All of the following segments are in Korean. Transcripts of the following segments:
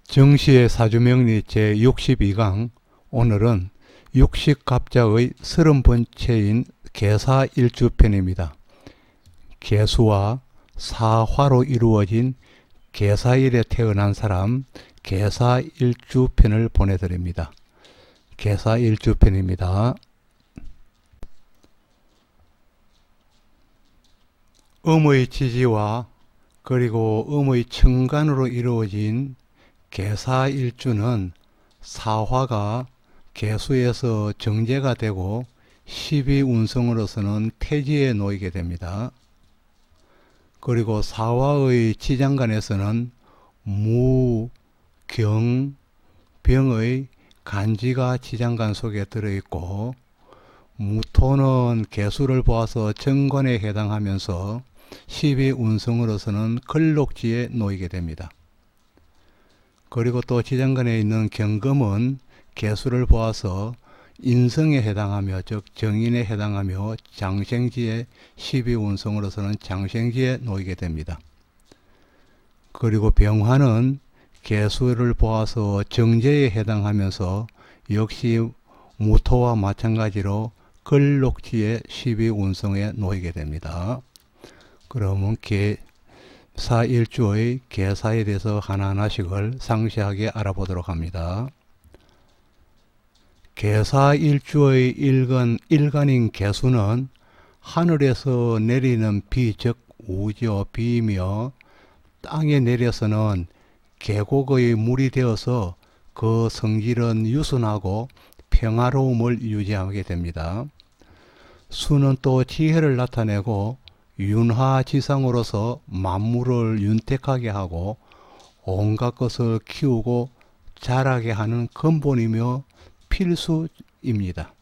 정시의 사주명리 제62강. 오늘은 육식갑자의 30번째인 계사일주편입니다. 계수와 사화로 이루어진 계사일에 태어난 사람 계사일주편을 보내드립니다. 계사일주편입니다. 음의 지지와 그리고 음의 청간으로 이루어진 계사일주는 사화가 계수에서 정제가 되고 12운성으로서는 태지에 놓이게 됩니다. 그리고 사화의 지장간에서는 무, 경, 병의 간지가 지장간 속에 들어있고, 무토는 계수를 보아서 정관에 해당하면서 12운성으로서는 걸록지에 놓이게 됩니다. 그리고 또 지장간에 있는 경금은 계수를 보아서 인성에 해당하며, 즉 정인에 해당하며 장생지에 12운성으로서는 장생지에 놓이게 됩니다. 그리고 병화는 계수를 보아서 정제에 해당하면서 역시 무토와 마찬가지로 걸록지에 12운성에 놓이게 됩니다. 그러면 계사일주의 계사에 대해서 하나하나씩을 상세하게 알아보도록 합니다. 계사일주의 일간인 계수는 하늘에서 내리는 비, 즉 우죠, 비이며 땅에 내려서는 계곡의 물이 되어서 그 성질은 유순하고 평화로움을 유지하게 됩니다. 수는 또 지혜를 나타내고 윤화지상으로서 만물을 윤택하게 하고 온갖 것을 키우고 자라게 하는 근본이며 필수입니다.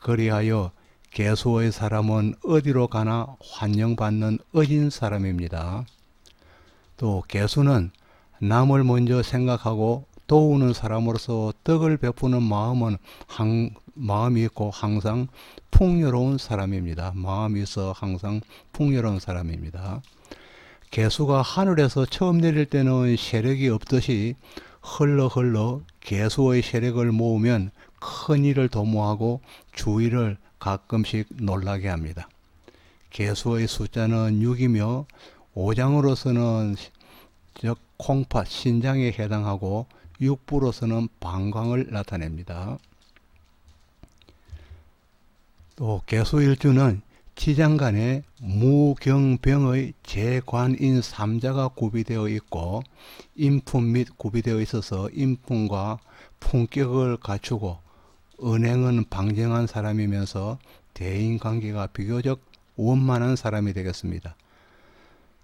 그리하여 계수의 사람은 어디로 가나 환영받는 어진 사람입니다. 또 계수는 남을 먼저 생각하고 도우는 사람으로서 덕을 베푸는 마음이 있고 항상 풍요로운 사람입니다. 마음이 있어 항상 풍요로운 사람입니다. 계수가 하늘에서 처음 내릴 때는 세력이 없듯이 흘러 계수의 세력을 모으면 큰 일을 도모하고 주위를 가끔씩 놀라게 합니다. 계수의 숫자는 6이며 오장으로서는 즉 콩팥, 신장에 해당하고 육부로서는 방광을 나타냅니다. 또 계수일주는 지장간에 무경병의 재관인 3자가 구비되어 있고 인품 및 구비되어 있어서 인품과 품격을 갖추고 은행은 방정한 사람이면서 대인관계가 비교적 원만한 사람이 되겠습니다.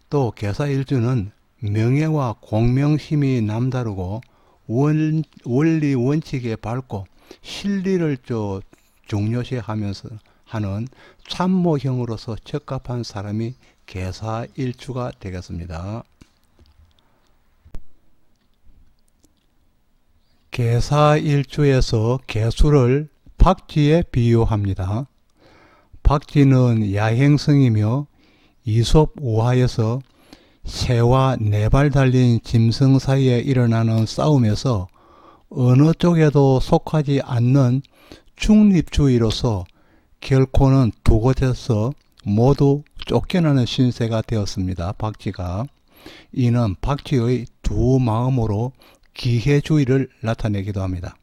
또 계사일주는 명예와 공명심이 남다르고 원리 원칙에 밝고 실리를 중요시하면서 하는 참모형으로서 적합한 사람이 계사일주가 되겠습니다. 계사일주에서 계수를 박쥐에 비유합니다. 박쥐는 야행성이며 이솝 우화에서 새와 4발 달린 짐승 사이에 일어나는 싸움에서 어느 쪽에도 속하지 않는 중립주의로서 결코는 두 곳에서 모두 쫓겨나는 신세가 되었습니다. 박쥐가. 이는 박쥐의 두 마음으로 기회주의를 나타내기도 합니다.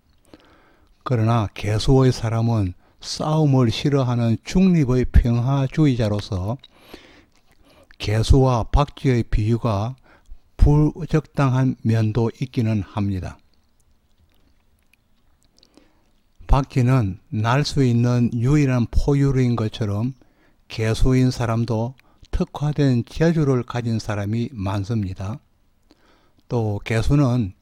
그러나 계수의 사람은 싸움을 싫어하는 중립의 평화주의자로서 계수와 박쥐의 비유가 부적당한 면도 있기는 합니다. 박쥐는 날 수 있는 유일한 포유류인 것처럼 계수인 사람도 특화된 재주를 가진 사람이 많습니다. 또 계수는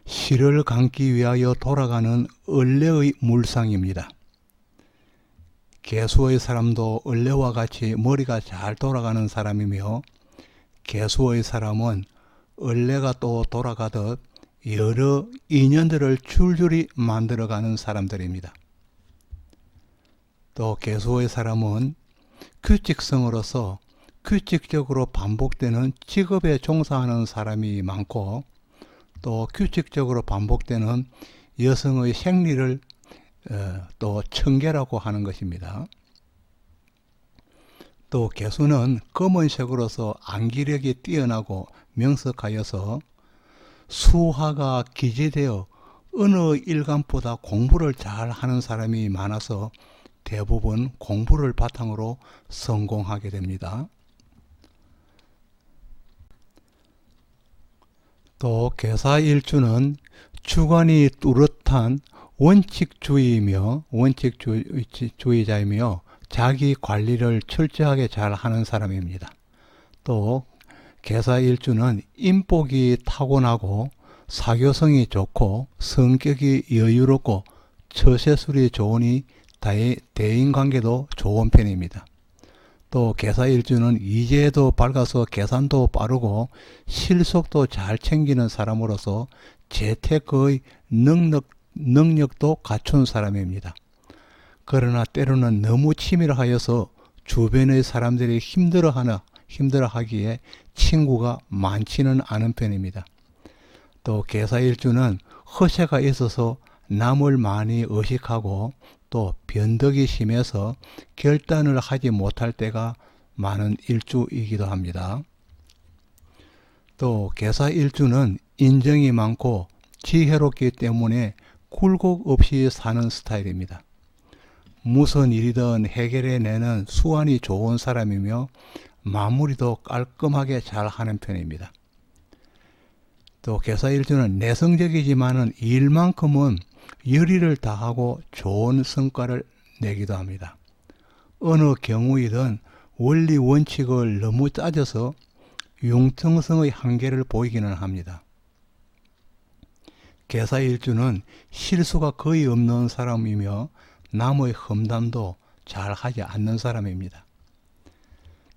실을 감기 위하여 돌아가는 을레의 물상입니다. 계수의 사람도 을레와 같이 머리가 잘 돌아가는 사람이며 계수의 사람은 을레가 또 돌아가듯 여러 인연들을 줄줄이 만들어가는 사람들입니다. 또 계수의 사람은 규칙성으로서 규칙적으로 반복되는 직업에 종사하는 사람이 많고 또 규칙적으로 반복되는 여성의 생리를 또 청계라고 하는 것입니다. 또 개수는 검은색으로서 암기력이 뛰어나고 명석하여서 수화가 기재되어 어느 일간보다 공부를 잘 하는 사람이 많아서 대부분 공부를 바탕으로 성공하게 됩니다. 또 개사일주는 주관이 뚜렷한 원칙주의자이며 자기 관리를 철저하게 잘 하는 사람입니다. 또 개사일주는 인복이 타고나고 사교성이 좋고 성격이 여유롭고 처세술이 좋으니 대인관계도 좋은 편입니다. 또 개사일주는 이재도 밝아서 계산도 빠르고 실속도 잘 챙기는 사람으로서 재테크의 능력도 갖춘 사람입니다. 그러나 때로는 너무 치밀하여서 주변의 사람들이 힘들어하기에 친구가 많지는 않은 편입니다. 또 개사일주는 허세가 있어서 남을 많이 의식하고 또 변덕이 심해서 결단을 하지 못할 때가 많은 일주이기도 합니다. 또 개사일주는 인정이 많고 지혜롭기 때문에 굴곡 없이 사는 스타일입니다. 무슨 일이든 해결해내는 수완이 좋은 사람이며 마무리도 깔끔하게 잘 하는 편입니다. 또 개사일주는 내성적이지만은 일만큼은 열의를 다하고 좋은 성과를 내기도 합니다. 어느 경우이든 원리 원칙을 너무 따져서 융통성의 한계를 보이기는 합니다. 개사일주는 실수가 거의 없는 사람이며 남의 험담도 잘 하지 않는 사람입니다.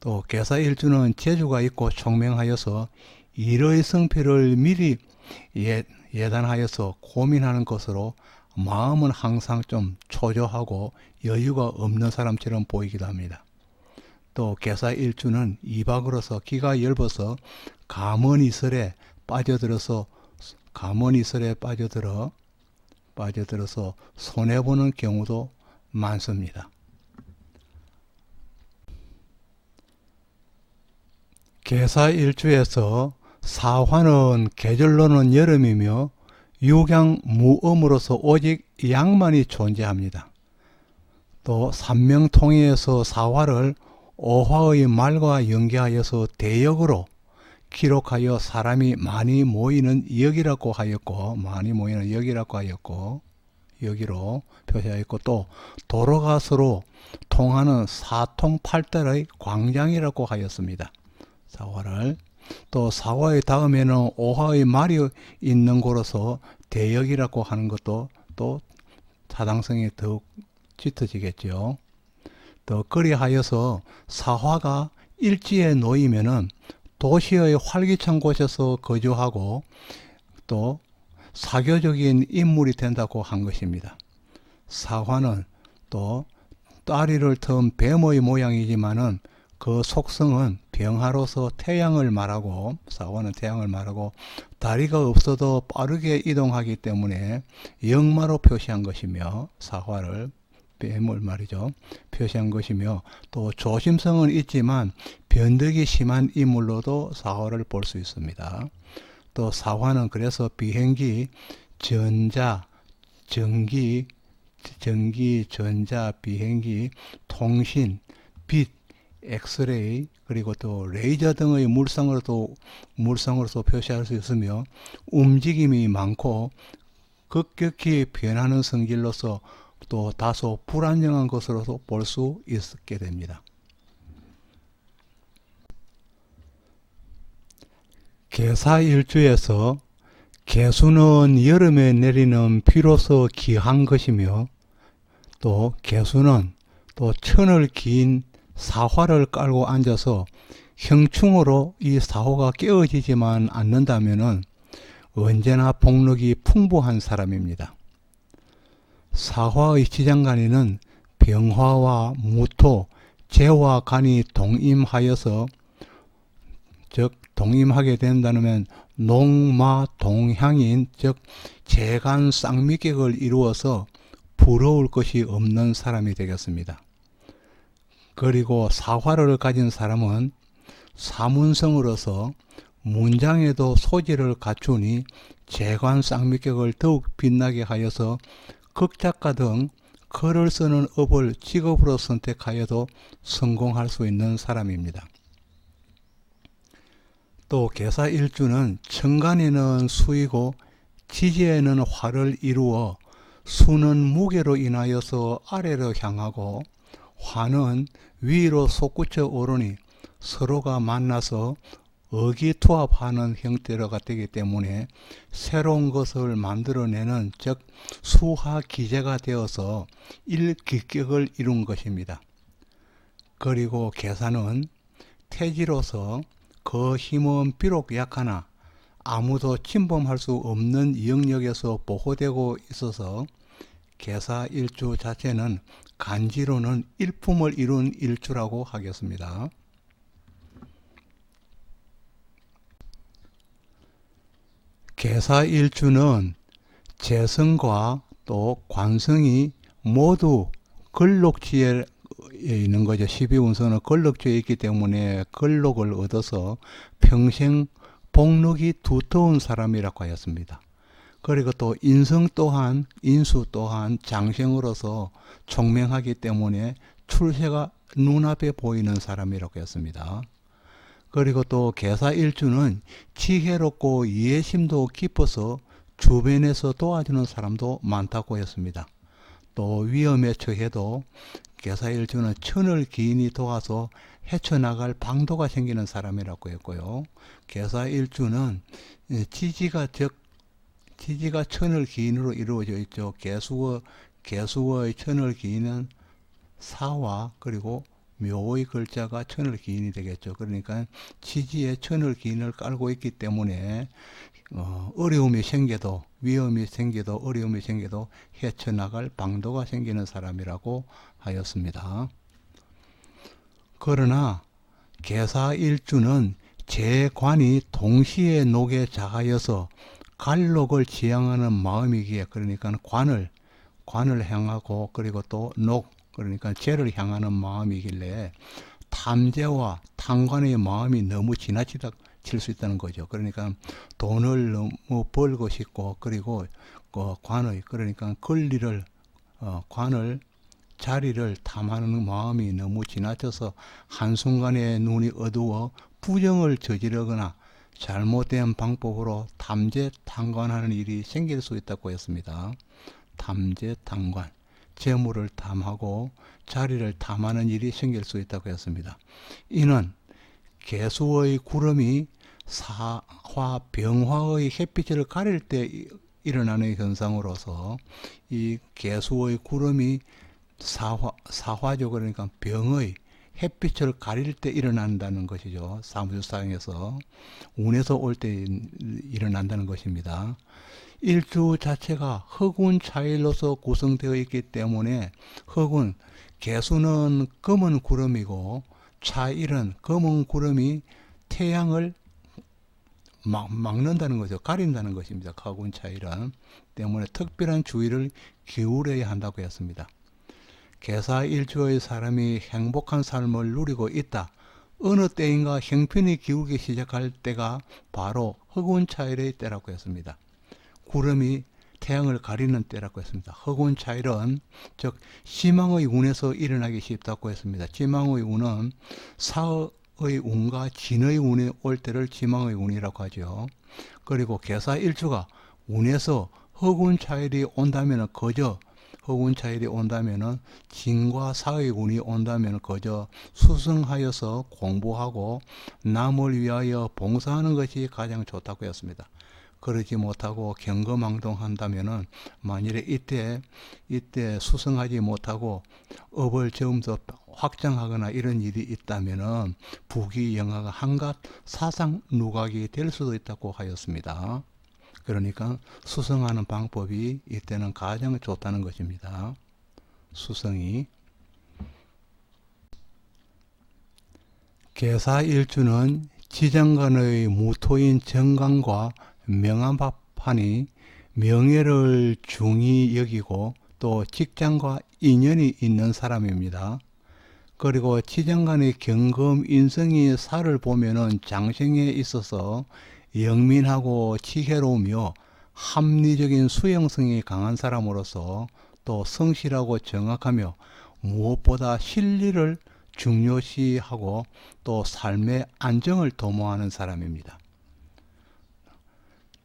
또 개사일주는 재주가 있고 총명하여서 일의 성패를 미리 예단하여서 고민하는 것으로 마음은 항상 좀 초조하고 여유가 없는 사람처럼 보이기도 합니다. 또 개사일주는 이박으로서 기가 엷어서 가문이설에 빠져들어서 손해보는 경우도 많습니다. 개사일주에서 사화는 계절로는 여름이며 육양무음으로서 오직 양만이 존재합니다. 또 삼명통일에서 사화를 오화의 말과 연계하여서 대역으로 기록하여 사람이 많이 모이는 역이라고 하였고 여기로 표시하였고 또 도로가서로 통하는 사통팔달의 광장이라고 하였습니다. 사화를 또 사화의 다음에는 오화의 말이 있는 곳으로서 대역이라고 하는 것도 또 타당성이 더욱 짙어지겠죠. 또 그리하여서 사화가 일지에 놓이면은 도시의 활기찬 곳에서 거주하고 또 사교적인 인물이 된다고 한 것입니다. 사화는 또 다리를 튼 뱀의 모양이지만은 그 속성은 병하로서 태양을 말하고 사화는 태양을 말하고 다리가 없어도 빠르게 이동하기 때문에 역마로 표시한 것이며 사화를 뱀을 말이죠. 표시한 것이며 또 조심성은 있지만 변덕이 심한 인물로도 사화를 볼 수 있습니다. 또 사화는 그래서 비행기, 전자, 전기, 전자, 비행기, 통신, 빛, 엑스레이 그리고 또 레이저 등의 물상으로서 표시할 수 있으며 움직임이 많고 급격히 변하는 성질로서 또 다소 불안정한 것으로서 볼 수 있게 됩니다. 개사일주에서 개수는 여름에 내리는 비로소 귀한 것이며 또 개수는 또 천을 긴 사화를 깔고 앉아서 형충으로 이 사화가 깨어지지만 않는다면 언제나 복력이 풍부한 사람입니다. 사화의 지장간에는 병화와 무토, 재와 간이 동임하여서 즉 동임하게 된다면 농마동향인 즉 재간 쌍미격을 이루어서 부러울 것이 없는 사람이 되겠습니다. 그리고 사화를 가진 사람은 사문성으로서 문장에도 소질을 갖추니 재관 쌍미격을 더욱 빛나게 하여서 극작가 등 글을 쓰는 업을 직업으로 선택하여도 성공할 수 있는 사람입니다. 또 계사일주는 천간에는 수이고 지지에는 화를 이루어 수는 무게로 인하여서 아래로 향하고 화는 위로 솟구쳐 오르니 서로가 만나서 의기투합하는 형태로가 되기 때문에 새로운 것을 만들어내는 즉 수화기제가 되어서 일기격을 이룬 것입니다. 그리고 계사는 태지로서 그 힘은 비록 약하나 아무도 침범할 수 없는 영역에서 보호되고 있어서 계사일주 자체는 간지로는 일품을 이룬 일주라고 하겠습니다. 계사일주는 재성과 또 관성이 모두 걸록지에 있는 거죠. 12운서는 걸록지에 있기 때문에 걸록을 얻어서 평생 복록이 두터운 사람이라고 하였습니다. 그리고 또 인성 또한 인수 또한 장생으로서 총명하기 때문에 출세가 눈앞에 보이는 사람이라고 했습니다. 그리고 또 계사일주는 지혜롭고 이해심도 깊어서 주변에서 도와주는 사람도 많다고 했습니다. 또 위험에 처해도 계사일주는 천을 기인이 도와서 헤쳐나갈 방도가 생기는 사람이라고 했고요. 계사일주는 지지가 천을 기인으로 이루어져 있죠. 개수의 천을 기인은 사와 그리고 묘의 글자가 천을 기인이 되겠죠. 그러니까 지지에 천을 기인을 깔고 있기 때문에 어려움이 생겨도 위험이 생겨도 어려움이 생겨도 헤쳐나갈 방도가 생기는 사람이라고 하였습니다. 그러나 계사일주는 재관이 동시에 녹에 작하여서 갈록을 지향하는 마음이기에 그러니까 관을 향하고 그리고 또 녹 그러니까 재를 향하는 마음이길래 탐재와 탐관의 마음이 너무 지나칠 수 있다는 거죠. 그러니까 돈을 너무 벌고 싶고 그리고 관의 그러니까 권리를 관을 자리를 탐하는 마음이 너무 지나쳐서 한순간에 눈이 어두워 부정을 저지르거나 잘못된 방법으로 탐재 탐관하는 일이 생길 수 있다고 했습니다. 탐재 탐관 재물을 탐하고 자리를 탐하는 일이 생길 수 있다고 했습니다. 이는 개수의 구름이 사화 병화의 햇빛을 가릴 때 일어나는 현상으로서 이 개수의 구름이 사화죠. 그러니까 병의 햇빛을 가릴 때 일어난다는 것이죠. 사무술상에서 운에서 올 때 일어난다는 것입니다. 일주 자체가 허군 차일로서 구성되어 있기 때문에 허군 개수는 검은 구름이고 차일은 검은 구름이 태양을 막는다는 거죠. 가린다는 것입니다. 허군 차일은 때문에 특별한 주의를 기울여야 한다고 했습니다. 계사일주의 사람이 행복한 삶을 누리고 있다. 어느 때인가 형편이 기울기 시작할 때가 바로 허군차일의 때라고 했습니다. 구름이 태양을 가리는 때라고 했습니다. 허군차일은 즉 지망의 운에서 일어나기 쉽다고 했습니다. 지망의 운은 사의 운과 진의 운이 올 때를 지망의 운이라고 하죠. 그리고 계사일주가 운에서 허군차일이 온다면 허군차일이 온다면은 진과 사의 운이 온다면 그저 수승하여서 공부하고 남을 위하여 봉사하는 것이 가장 좋다고 했습니다. 그러지 못하고 경거망동한다면은 만일에 이때 수승하지 못하고 업을 좀 더 확장하거나 이런 일이 있다면은 부귀영화가 한갓 사상 누각이 될 수도 있다고 하였습니다. 그러니까 수성하는 방법이 이때는 가장 좋다는 것입니다. 수성이. 계사일주는 지장간의 무토인 정관과 명합하니 명예를 중히 여기고 또 직장과 인연이 있는 사람입니다. 그리고 지장간의 경금 인성이 살을 보면은 장생에 있어서 영민하고 지혜로우며 합리적인 수용성이 강한 사람으로서 또 성실하고 정확하며 무엇보다 실리를 중요시하고 또 삶의 안정을 도모하는 사람입니다.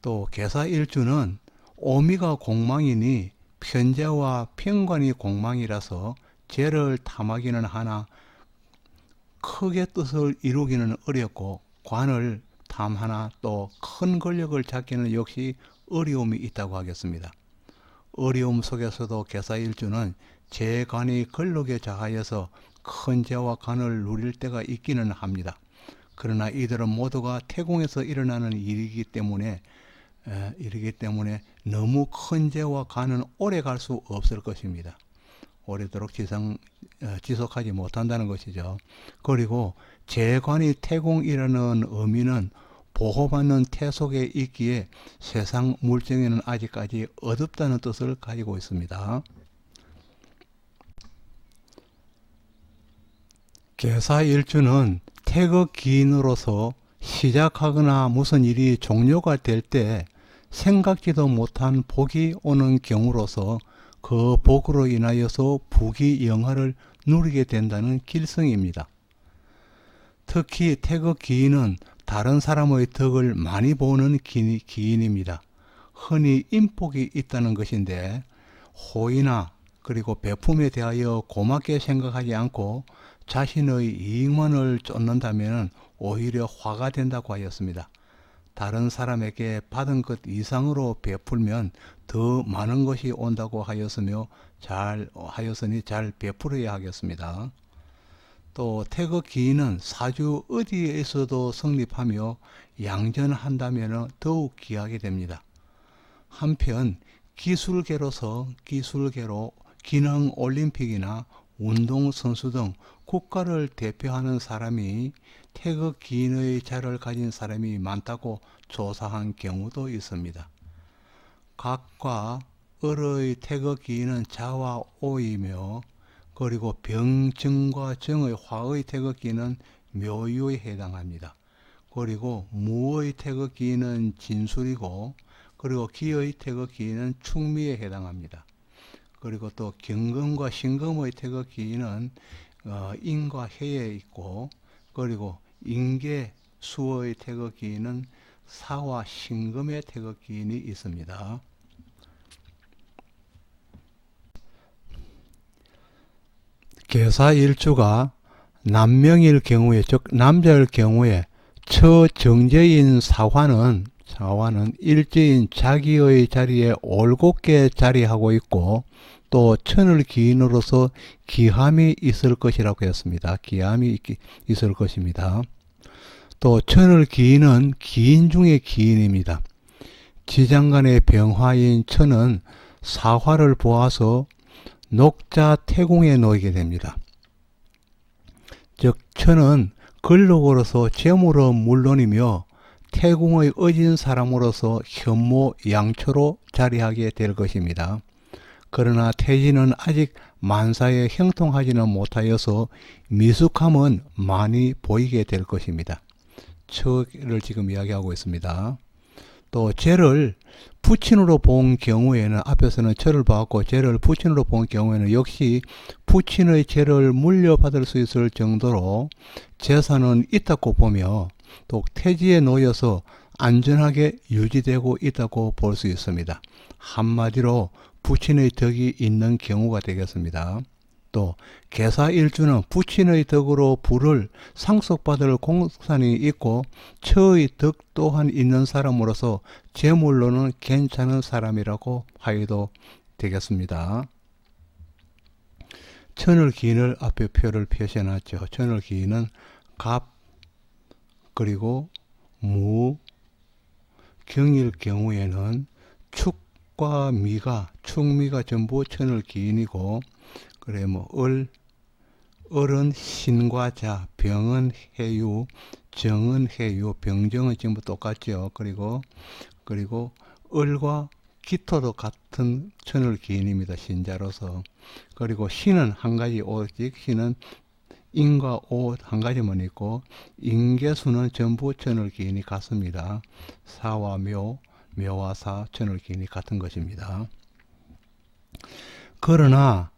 또 계사일주는 오미가 공망이니 편재와 편관이 공망이라서 죄를 탐하기는 하나 크게 뜻을 이루기는 어렵고 관을 탐하나 또 큰 권력을 잡기는 역시 어려움이 있다고 하겠습니다. 어려움 속에서도 계사일주는 재관이 근록에 자하여서 큰 재와 관을 누릴 때가 있기는 합니다. 그러나 이들은 모두가 태공에서 일어나는 일이기 때문에 너무 큰 재와 관은 오래 갈 수 없을 것입니다. 오래도록 지속하지 못한다는 것이죠. 그리고 재관이 태공이라는 의미는 보호받는 태속에 있기에 세상 물정에는 아직까지 어둡다는 뜻을 가지고 있습니다. 계사일주는 태극기인으로서 시작하거나 무슨 일이 종료가 될 때 생각지도 못한 복이 오는 경우로서 그 복으로 인하여서 부귀영화를 누리게 된다는 길성입니다. 특히 태극기인은 다른 사람의 덕을 많이 보는 기인입니다. 흔히 인복이 있다는 것인데 호의나 그리고 배품에 대하여 고맙게 생각하지 않고 자신의 이익만을 쫓는다면 오히려 화가 된다고 하였습니다. 다른 사람에게 받은 것 이상으로 베풀면 더 많은 것이 온다고 하였으니 잘 베풀어야 하겠습니다. 또 태극기인은 사주 어디에서도 성립하며 양전한다면 더욱 귀하게 됩니다. 한편 기술계로 기능올림픽이나 운동선수 등 국가를 대표하는 사람이 태극기인의 자를 가진 사람이 많다고 조사한 경우도 있습니다. 각과 을의 태극기인은 자와 오이며 그리고 병증과 정의 화의 태극기는 묘유에 해당합니다. 그리고 무의 태극기는 진술이고 그리고 기의 태극기는 충미에 해당합니다. 그리고 또 경금과 신금의 태극기는 인과 해에 있고 그리고 인계 수의 태극기는 사와 신금의 태극기인이 있습니다. 계사일주가 남명일 경우에 즉 남자일 경우에 처정제인 사화는 일제인 자기의 자리에 올곧게 자리하고 있고 또 천을 기인으로서 기함이 있을 것이라고 했습니다. 기함이 있을 것입니다. 또 천을 기인은 기인 중의 기인입니다. 지장간의 병화인 천은 사화를 보아서 녹자 태공에 놓이게 됩니다. 즉 천은 근록으로서 재물은 물론이며 태공의 어진 사람으로서 현모 양초로 자리하게 될 것입니다. 그러나 태진은 아직 만사에 형통하지는 못하여서 미숙함은 많이 보이게 될 것입니다. 처를 지금 이야기하고 있습니다. 또 재를 부친으로 본 경우에는 앞에서는 처를 봐왔고 재를 부친으로 본 경우에는 역시 부친의 재를 물려받을 수 있을 정도로 재산은 있다고 보며 또 태지에 놓여서 안전하게 유지되고 있다고 볼 수 있습니다. 한마디로 부친의 덕이 있는 경우가 되겠습니다. 또 계사일주는 부친의 덕으로 부를 상속받을 공산이 있고 처의 덕 또한 있는 사람으로서 재물로는 괜찮은 사람이라고 하여도 되겠습니다. 천을 기인을 앞에 표를 표시해놨죠. 천을 기인은 갑 그리고 무 경일 경우에는 축과 미가 축미가 전부 천을 기인이고 그래 을은 신과 자, 병은 해유, 정은 해유, 병정은 지금부 똑같죠. 그리고 을과 기토도 같은 천을 기인입니다. 신자로서. 그리고 신은 한 가지 오직 신은 인과 오 한 가지만 있고 인계수는 전부 천을 기인이 같습니다. 사와 묘, 묘와 사, 천을 기인이 같은 것입니다. 그러나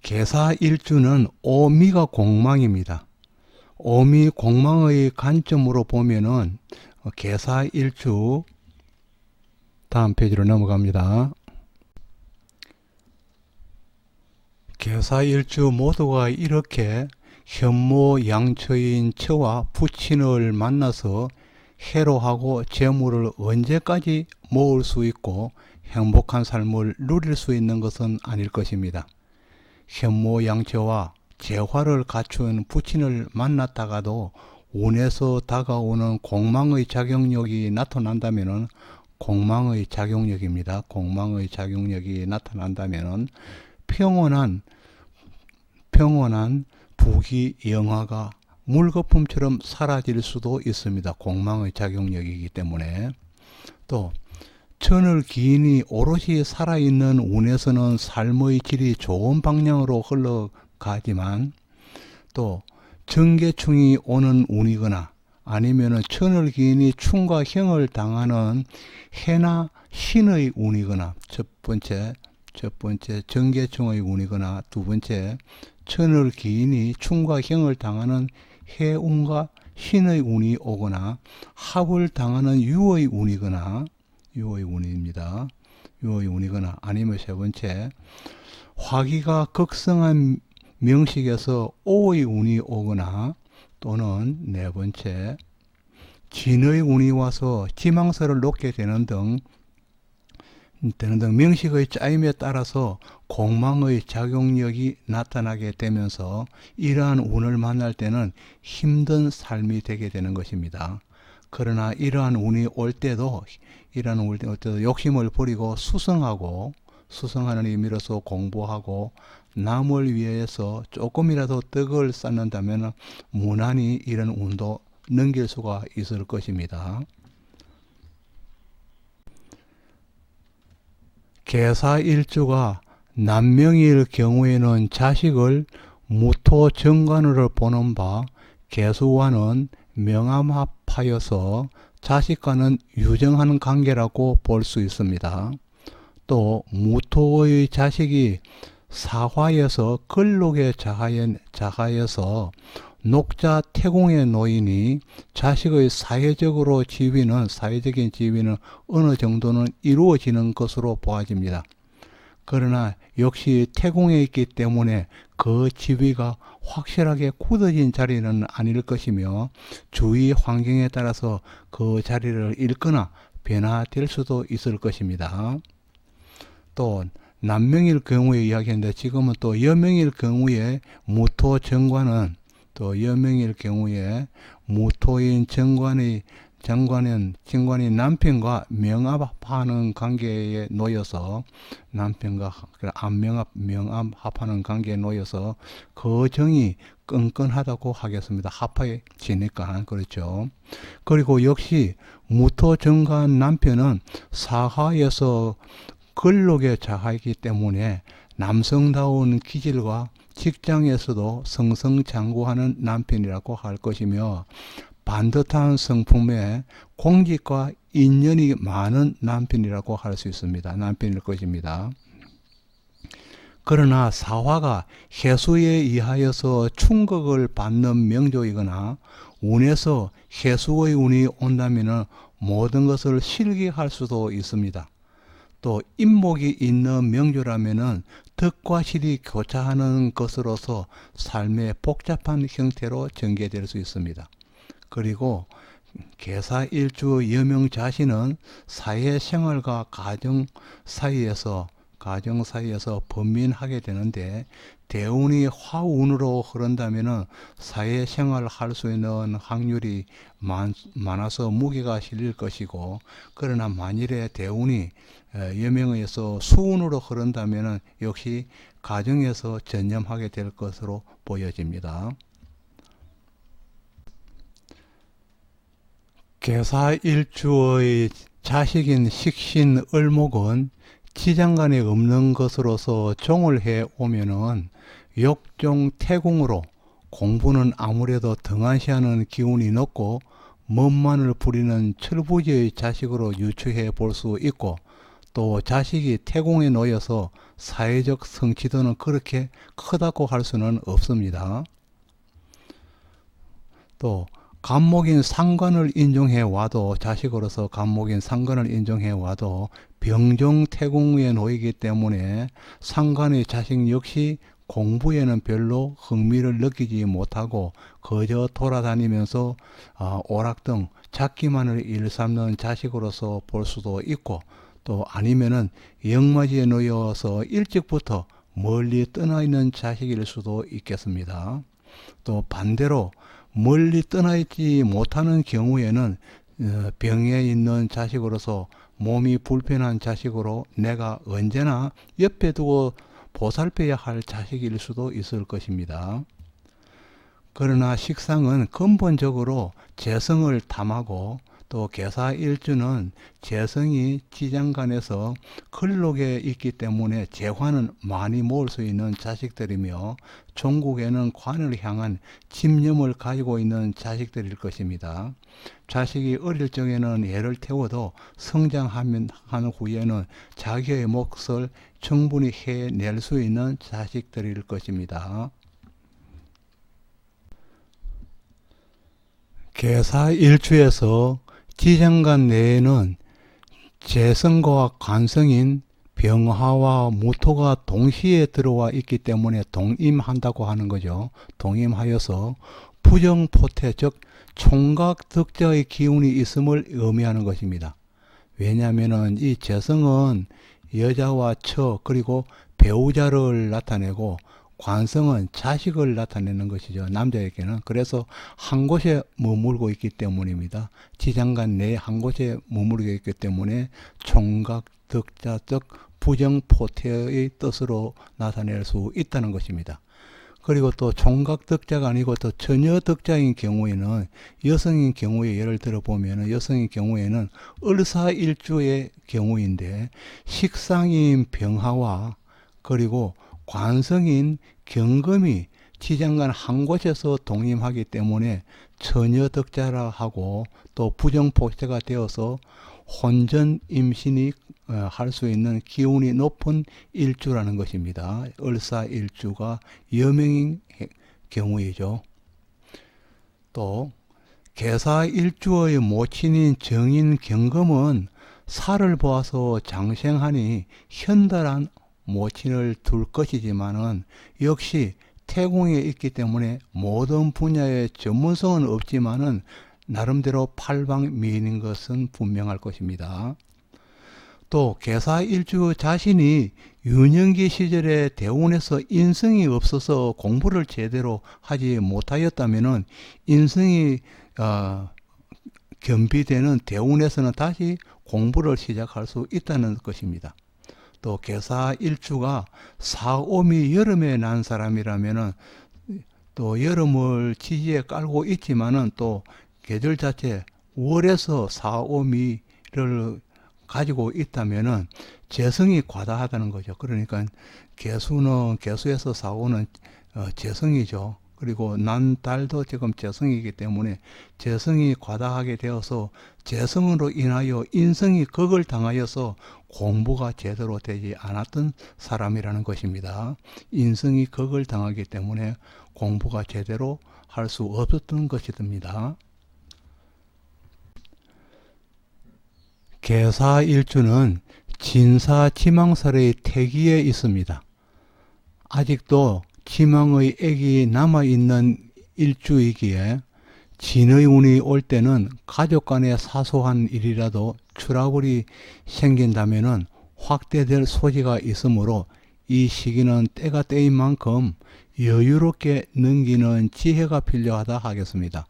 계사일주는 오미가 공망입니다. 오미 공망의 관점으로 보면은 계사일주 다음 페이지로 넘어갑니다. 계사일주 모두가 이렇게 현모양처인 처와 부친을 만나서 해로하고 재물을 언제까지 모을 수 있고 행복한 삶을 누릴 수 있는 것은 아닐 것입니다. 현모양처와 재화를 갖춘 부친을 만났다가도 운에서 다가오는 공망의 작용력이 나타난다면 공망의 작용력입니다. 공망의 작용력이 나타난다면 평온한 부귀영화가 물거품처럼 사라질 수도 있습니다. 공망의 작용력이기 때문에. 또 천을 기인이 오롯이 살아있는 운에서는 삶의 질이 좋은 방향으로 흘러가지만 또 정계충이 오는 운이거나 아니면은 천을 기인이 충과 형을 당하는 해나 신의 운이거나 첫 번째 정계충의 운이거나 두 번째 천을 기인이 충과 형을 당하는 해운과 신의 운이 오거나 합을 당하는 유의 운이거나 유의 운입니다. 유의 운이거나 아니면 세 번째 화기가 극성한 명식에서 오의 운이 오거나 또는 네 번째 진의 운이 와서 지망설을 놓게 되는 등 명식의 짜임에 따라서 공망의 작용력이 나타나게 되면서 이러한 운을 만날 때는 힘든 삶이 되게 되는 것입니다. 그러나 이러한 운이 올 때도 욕심을 버리고 수성하는 의미로서 공부하고 남을 위해서 조금이라도 덕을 쌓는다면 무난히 이런 운도 넘길 수가 있을 것입니다. 계사일주가 남명일 경우에는 자식을 무토정관으로 보는 바 계수와는 명암합하여서 자식과는 유정한 관계라고 볼 수 있습니다. 또 무토의 자식이 사화에서 근록에 자하여서 녹자 태공의 노인이 자식의 사회적인 지위는 어느 정도는 이루어지는 것으로 보아집니다. 그러나 역시 태공에 있기 때문에 그 지위가 확실하게 굳어진 자리는 아닐 것이며 주위 환경에 따라서 그 자리를 잃거나 변화될 수도 있을 것입니다. 또 남명일 경우에 이야기했는데 지금은 또 여명일 경우에 무토정관은 또 여명일 경우에 무토인 정관이 남편과 명합하는 관계에 놓여서 남편과 명합하는 관계에 놓여서 그 정이 끈끈하다고 하겠습니다. 합해지니까 그렇죠. 그리고 역시 무토정관 남편은 사화에서 근록에 자하이기 때문에 남성다운 기질과 직장에서도 승승장구하는 남편이라고 할 것이며 반듯한 성품에 공직과 인연이 많은 남편이라고 할 수 있습니다. 남편일 것입니다. 그러나 사화가 해수에 의하여서 충격을 받는 명조이거나 운에서 해수의 운이 온다면 모든 것을 실기할 수도 있습니다. 또 인목이 있는 명조라면은 덕과 실이 교차하는 것으로서 삶의 복잡한 형태로 전개될 수 있습니다. 그리고 계사일주 여명 자신은 사회생활과 가정 사이에서 번민하게 되는데 대운이 화운으로 흐른다면 사회생활을 할 수 있는 확률이 많아서 무게가 실릴 것이고 그러나 만일에 대운이 여명에서 수운으로 흐른다면 역시 가정에서 전념하게 될 것으로 보여집니다. 계사일주의 자식인 식신 을목은 지장간에 없는 것으로서 종을 해 오면은 욕종 태궁으로 공부는 아무래도 등한시하는 기운이 높고 멋만을 부리는 철부지의 자식으로 유추해 볼 수 있고, 또 자식이 태궁에 놓여서 사회적 성취도는 그렇게 크다고 할 수는 없습니다. 또 간목인 상관을 인정해 와도, 자식으로서 간목인 상관을 인정해 와도 병종 태궁에 놓이기 때문에 상관의 자식 역시 공부에는 별로 흥미를 느끼지 못하고 그저 돌아다니면서 오락 등 잡기만을 일삼는 자식으로서 볼 수도 있고, 또 아니면은 역마지에 놓여서 일찍부터 멀리 떠나 있는 자식일 수도 있겠습니다. 또 반대로 멀리 떠나 있지 못하는 경우에는 병에 있는 자식으로서 몸이 불편한 자식으로 내가 언제나 옆에 두고 보살펴야 할 자식일 수도 있을 것입니다. 그러나 식상은 근본적으로 재성을 탐하고, 또 계사일주는 재성이 지장간에서 근록에 있기 때문에 재화는 많이 모을 수 있는 자식들이며, 종국에는 관을 향한 집념을 가지고 있는 자식들일 것입니다. 자식이 어릴 적에는 애를 태워도 성장한 후에는 자기의 몫을 충분히 해낼 수 있는 자식들일 것입니다. 계사일주에서 지장간 내에는 재성과 관성인 병화와 무토가 동시에 들어와 있기 때문에 동임한다고 하는 거죠. 동임하여서 부정포태, 즉 총각득자의 기운이 있음을 의미하는 것입니다. 왜냐하면 이 재성은 여자와 처 그리고 배우자를 나타내고, 관성은 자식을 나타내는 것이죠. 남자에게는. 그래서 한 곳에 머물고 있기 때문입니다. 지장간 내에 한 곳에 머무르고 있기 때문에 총각, 득자, 즉 부정포태의 뜻으로 나타낼 수 있다는 것입니다. 그리고 또 총각 득자가 아니고 또 처녀 득자인 경우에는, 여성인 경우에 예를 들어 보면 여성인 경우에는 을사일주의 경우인데, 식상인 병화와 그리고 관성인 경금이 지장간 한 곳에서 동임하기 때문에 처녀 득자라 하고, 또 부정포태가 되어서 혼전 임신이 할 수 있는 기운이 높은 일주라는 것입니다. 을사일주가 여명인 경우이죠. 또 계사일주의 모친인 정인 경금은 살을 보아서 장생하니 현달한 모친을 둘 것이지만은, 역시 태궁에 있기 때문에 모든 분야의 전문성은 없지만은 나름대로 팔방미인인 것은 분명할 것입니다. 또 계사일주 자신이 유년기 시절에 대운에서 인성이 없어서 공부를 제대로 하지 못하였다면은, 인성이 겸비되는 대운에서는 다시 공부를 시작할 수 있다는 것입니다. 또 계사일주가 사오미 여름에 난 사람이라면은, 또 여름을 지지에 깔고 있지만은 또 계절 자체 월에서 사오미를 가지고 있다면은 재성이 과다하다는 거죠. 그러니까 계수에서 사오는 재성이죠. 그리고 난 달도 지금 재성이기 때문에 재성이 과다하게 되어서 재성으로 인하여 인성이 극을 당하여서 공부가 제대로 되지 않았던 사람이라는 것입니다. 인성이 극을 당하기 때문에 공부가 제대로 할 수 없었던 것입니다. 계사일주는 진사지망설의 태기에 있습니다. 아직도 지망의 액이 남아있는 일주이기에 진의 운이 올 때는 가족 간의 사소한 일이라도 트러블이 생긴다면 확대될 소지가 있으므로, 이 시기는 때가 때인 만큼 여유롭게 넘기는 지혜가 필요하다 하겠습니다.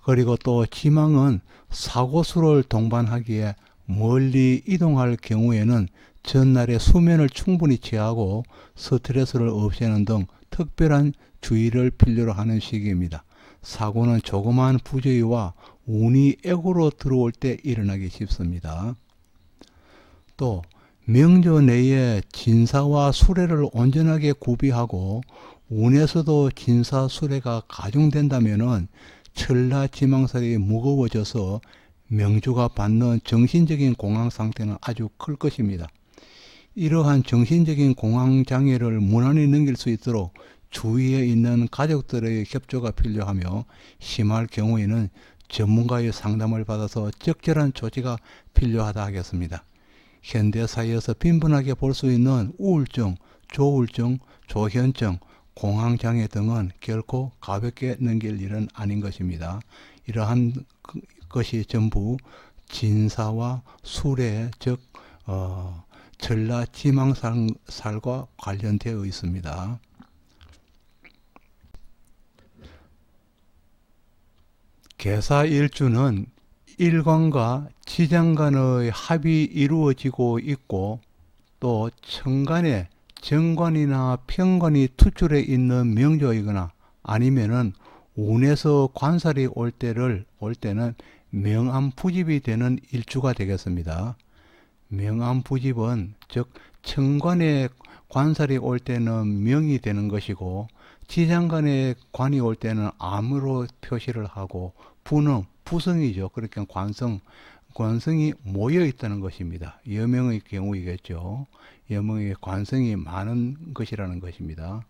그리고 또 지망은 사고수를 동반하기에 멀리 이동할 경우에는 전날에 수면을 충분히 취하고 스트레스를 없애는 등 특별한 주의를 필요로 하는 시기입니다. 사고는 조그마한 부주의와 운이 액으로 들어올 때 일어나기 쉽습니다. 또 명조 내에 진사와 수레를 온전하게 구비하고 운에서도 진사 수레가 가중된다면 천라지망살이 무거워져서 명주가 받는 정신적인 공황 상태는 아주 클 것입니다. 이러한 정신적인 공황 장애를 무난히 넘길 수 있도록 주위에 있는 가족들의 협조가 필요하며 심할 경우에는 전문가의 상담을 받아서 적절한 조치가 필요하다 하겠습니다. 현대사회에서 빈번하게 볼 수 있는 우울증, 조울증, 조현증, 공황장애 등은 결코 가볍게 넘길 일은 아닌 것입니다. 이러한 것이 전부 진사와 수레, 즉 전라지망살과 관련되어 있습니다. 계사일주는 일간과 지장간의 합이 이루어지고 있고 또 천간에 정관이나 편관이 투출해 있는 명조이거나 아니면은 운에서 관살이 올 때는 명암부집이 되는 일주가 되겠습니다. 명암부집은 즉 천간에 관살이 올 때는 명이 되는 것이고 지장간에 관이 올 때는 암으로 표시를 하고 부는 부성이죠. 그러니까 관성이 모여 있다는 것입니다. 여명의 경우이겠죠. 여명의 관성이 많은 것이라는 것입니다.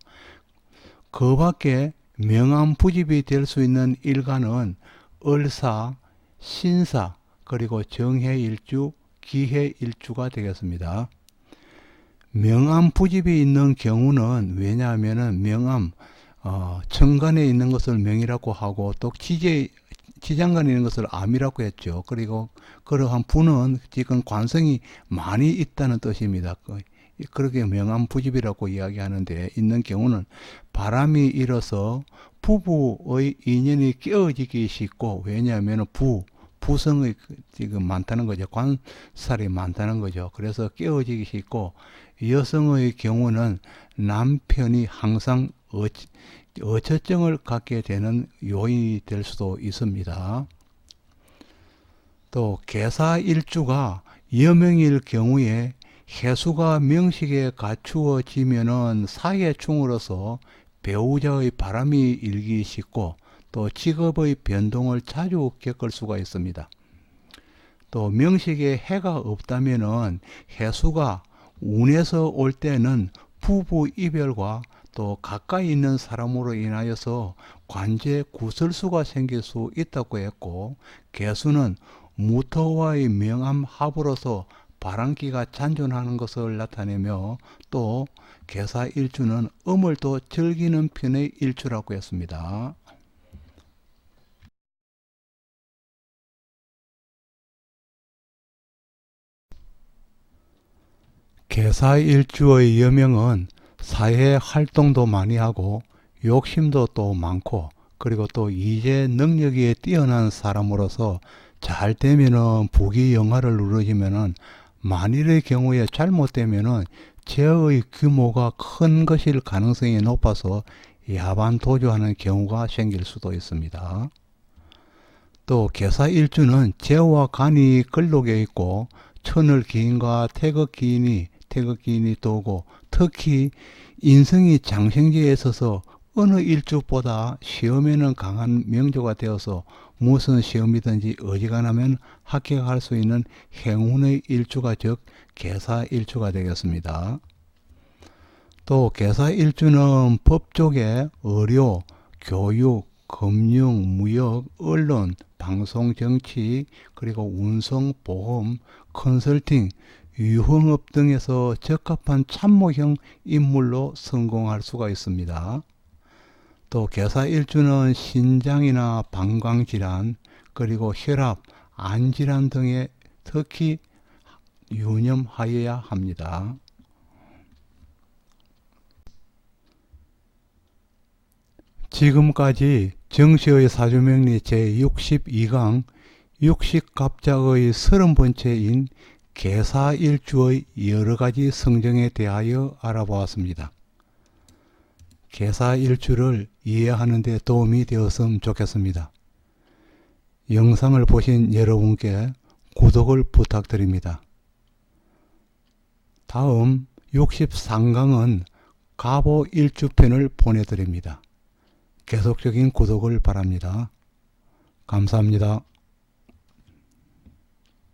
그 밖에 명암부집이 될 수 있는 일간은 을사, 신사, 그리고 정해일주, 기해일주가 되겠습니다. 명암부집이 있는 경우는 왜냐하면 명암, 천간에 있는 것을 명이라고 하고 또 지장간에 있는 것을 암이라고 했죠. 그리고 그러한 부는 지금 관성이 많이 있다는 뜻입니다. 그렇게 명암부집이라고 이야기하는데 있는 경우는 바람이 일어서 부부의 인연이 깨어지기 쉽고 왜냐하면 부성의 지금 많다는 거죠. 관살이 많다는 거죠. 그래서 깨어지기 쉽고 여성의 경우는 남편이 항상 어처증을 갖게 되는 요인이 될 수도 있습니다. 또 계사일주가 여명일 경우에 해수가 명식에 갖추어지면은 사해충으로서 배우자의 바람이 일기 쉽고 또 직업의 변동을 자주 겪을 수가 있습니다. 또 명식에 해가 없다면은 해수가 운에서 올 때는 부부 이별과 또 가까이 있는 사람으로 인하여서 관제 구설수가 생길 수 있다고 했고 개수는 무토와의 명암 합으로서 바람기가 잔존하는 것을 나타내며 또 계사일주는 음을 또 즐기는 편의 일주라고 했습니다. 계사일주의 여명은 사회 활동도 많이 하고 욕심도 또 많고 그리고 또 이제 능력이 뛰어난 사람으로서 잘 되면은 부귀영화를 누르지면은 만일의 경우에 잘못되면은 죄의 규모가 큰 것일 가능성이 높아서 야반 도주하는 경우가 생길 수도 있습니다. 또 계사일주는 재와 간이 걸록에 있고 천을기인과 태극기인이 도고 특히 인성이 장생지에 있어서 어느 일주보다 시험에는 강한 명조가 되어서 무슨 시험이든지 어지간하면 합격할 수 있는 행운의 일주가 즉 계사일주가 되겠습니다. 또 계사일주는 법조계, 의료, 교육, 금융, 무역, 언론, 방송, 정치, 그리고 운송, 보험, 컨설팅, 유흥업 등에서 적합한 참모형 인물로 성공할 수가 있습니다. 또 계사일주는 신장이나 방광질환, 그리고 혈압, 안질환 등에 특히 유념하여야 합니다. 지금까지 정시의 사주명리 제62강 육식갑작의 30번째인 계사일주의 여러가지 성정에 대하여 알아보았습니다. 계사일주를 이해하는 데 도움이 되었으면 좋겠습니다. 영상을 보신 여러분께 구독을 부탁드립니다. 다음 63강은 가보 일주편을 보내드립니다. 계속적인 구독을 바랍니다. 감사합니다.